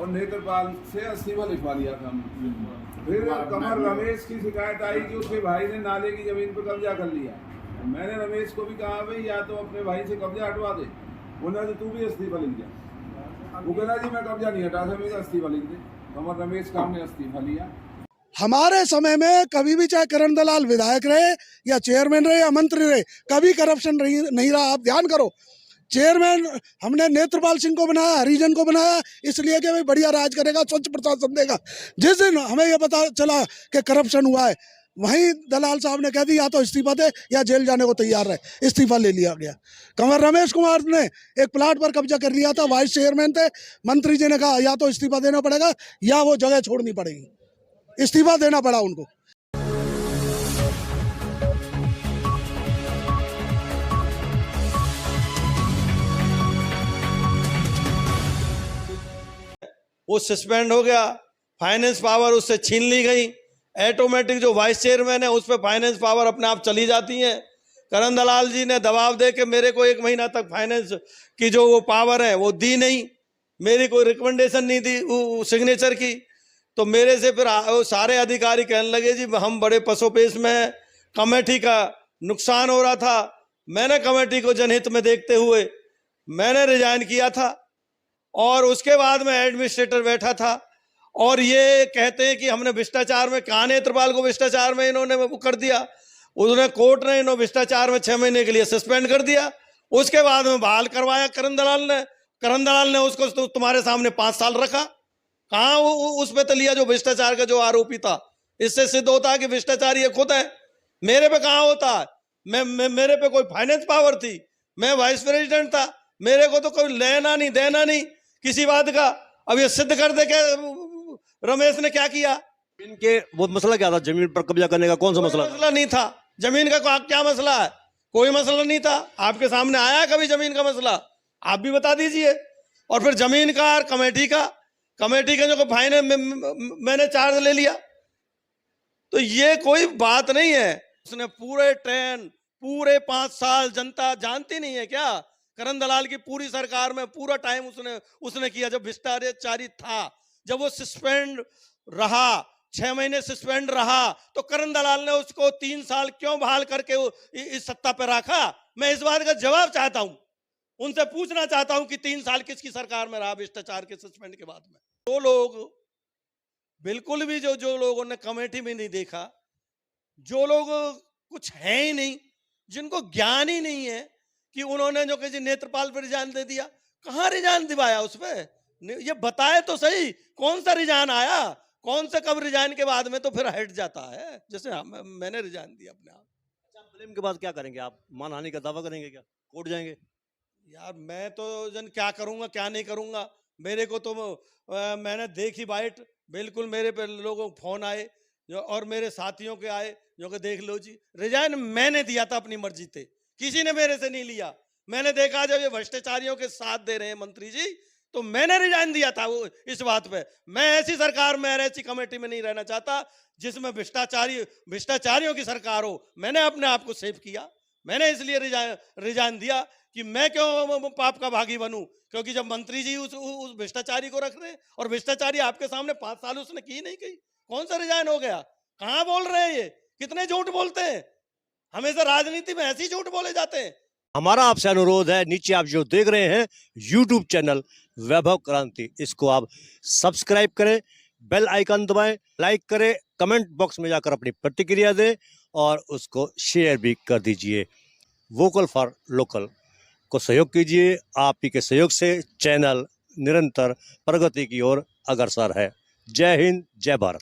और नेत्रपाल से इस्तीफा लिखवा लिया था। फिर कमर रमेश की शिकायत आई कि उसके भाई ने नाले की जमीन पर कब्जा कर लिया। मैंने रमेश को भी कहा भाई या तो अपने भाई से कब्जा हटवा दे, बोला तो तू भी इस्तीफा लिख जा। वो कहना जी मैं कब्जा नहीं हटा सकता, इस्तीफा लिख दे। कमर रमेश का हमने इस्तीफा लिया। हमारे समय में कभी भी, चाहे करण दलाल विधायक रहे या चेयरमैन रहे या मंत्री रहे, कभी करप्शन नहीं रहा। आप ध्यान करो, चेयरमैन हमने नेत्रपाल सिंह को बनाया, हरिजन को बनाया, इसलिए कि भाई बढ़िया राज करेगा, स्वच्छ प्रशासन देगा। जिस दिन हमें यह पता चला कि करप्शन हुआ है, वहीं दलाल साहब ने कह दी या तो इस्तीफा दे या जेल जाने को तैयार रहे। इस्तीफा ले लिया गया। कंवर रमेश कुमार ने एक प्लाट पर कब्जा कर लिया था, वाइस चेयरमैन थे। मंत्री जी ने कहा या तो इस्तीफा देना पड़ेगा या वो जगह छोड़नी पड़ेगी। इस्तीफा देना पड़ा उनको। वो सस्पेंड हो गया, फाइनेंस पावर उससे छीन ली गई। ऑटोमेटिक जो वाइस चेयरमैन है उस पर फाइनेंस पावर अपने आप चली जाती है। करण दलाल जी ने दबाव दे के मेरे को 1 महीना तक फाइनेंस की जो वो पावर है वो दी नहीं, मेरी कोई रिकमेंडेशन नहीं दी वो सिग्नेचर की। तो मेरे से फिर सारे अधिकारी कहने लगे जी हम बड़े पसोपेश में, कमेटी का नुकसान हो रहा था। मैंने कमेटी को जनहित में देखते हुए मैंने रिजाइन किया था और उसके बाद में एडमिनिस्ट्रेटर बैठा था और ये कहते हैं कि हमने भ्रष्टाचार में, कहा नेत्रपाल को भ्रष्टाचार में इन्होंने वो कर दिया। उन्होंने कोर्ट ने इन्होंने भ्रष्टाचार में 6 महीने के लिए सस्पेंड कर दिया। उसके बाद में बहाल करवाया करण दलाल ने उसको तो तुम्हारे सामने 5 साल रखा। कहाँ उस पे तो लिया जो भ्रष्टाचार का जो आरोपी था। इससे सिद्ध होता है कि भ्रष्टाचार ये खुद है। मेरे पे कहाँ होता है? मेरे पे कोई फाइनेंस पावर थी, मैं वाइस प्रेसिडेंट था, मेरे को तो कोई लेना नहीं देना नहीं किसी बात का। अब ये सिद्ध कर दे के रमेश ने क्या किया। इनके वो मसला क्या था? जमीन पर कब्जा करने का कौन सा मसला नहीं था। जमीन का क्या मसला है? कोई मसला नहीं था। आपके सामने आया कभी जमीन का मसला? आप भी बता दीजिए। और फिर जमीन का और कमेटी का जो फाइन मैंने चार्ज ले लिया, तो ये कोई बात नहीं है। उसने पूरे 5 साल जनता जानती नहीं है क्या? करण दलाल की पूरी सरकार में पूरा टाइम उसने किया जब भ्रष्टाचारी था। जब वो सस्पेंड रहा, 6 महीने सस्पेंड रहा, तो करण दलाल ने उसको 3 साल क्यों बहाल करके इस सत्ता पर रखा? मैं इस बात का जवाब चाहता हूं, उनसे पूछना चाहता हूं कि 3 साल किसकी सरकार में रहा भ्रष्टाचार के सस्पेंड के बाद में? जो लोग बिल्कुल भी जो लोगों ने कमेटी में नहीं देखा, जो लोग कुछ है ही नहीं, जिनको ज्ञान ही नहीं है कि उन्होंने जो कि नेत्रपाल पर रिजाइन दे दिया। कहाँ रिजाइन दिवाया उस पर? ये बताए तो सही कौन सा रिजाइन आया, कौन से कब रिजाइन के बाद में तो फिर हट जाता है। जैसे मैंने रिजाइन दिया अपने आप। अच्छा, ब्लेम के बाद क्या करेंगे आप? मानहानि का दावा करेंगे क्या? कोर्ट जाएंगे? यार मैं तो क्या करूंगा क्या नहीं करूंगा, मेरे को तो मैंने देखी बाइट, बिल्कुल मेरे पे लोगों को फोन आए और मेरे साथियों के आए जो कि देख लो जी रिजाइन मैंने दिया था अपनी मर्जी से, किसी ने मेरे से नहीं लिया। मैंने देखा जब ये भ्रष्टाचारियों के साथ दे रहे हैं मंत्री जी, तो मैंने रिजाइन दिया था वो इस बात पे। मैं ऐसी सरकार में, ऐसी कमेटी में नहीं रहना चाहता जिसमें भ्रष्टाचारियों की सरकार हो। मैंने अपने आप को सेव किया, मैंने इसलिए रिजाइन दिया कि मैं क्यों पाप का भागी बनूं, क्योंकि जब मंत्री जी उस भ्रष्टाचारी को रख रहे हैं और भ्रष्टाचारी आपके सामने 5 साल उसने की नहीं की, कौन सा रिजाइन हो गया? कहां बोल रहे हैं ये? कितने झूठ बोलते हैं? हमेशा राजनीति में ऐसे ही झूठ बोले जाते हैं। हमारा आपसे अनुरोध है, नीचे आप जो देख रहे हैं YouTube चैनल वैभव क्रांति, इसको आप सब्सक्राइब करें, बेल आइकन दबाएं, लाइक करें, कमेंट बॉक्स में जाकर अपनी प्रतिक्रिया दें और उसको शेयर भी कर दीजिए। वोकल फॉर लोकल को सहयोग कीजिए। आप ही के सहयोग से चैनल निरंतर प्रगति की ओर अग्रसर है। जय हिंद, जय भारत।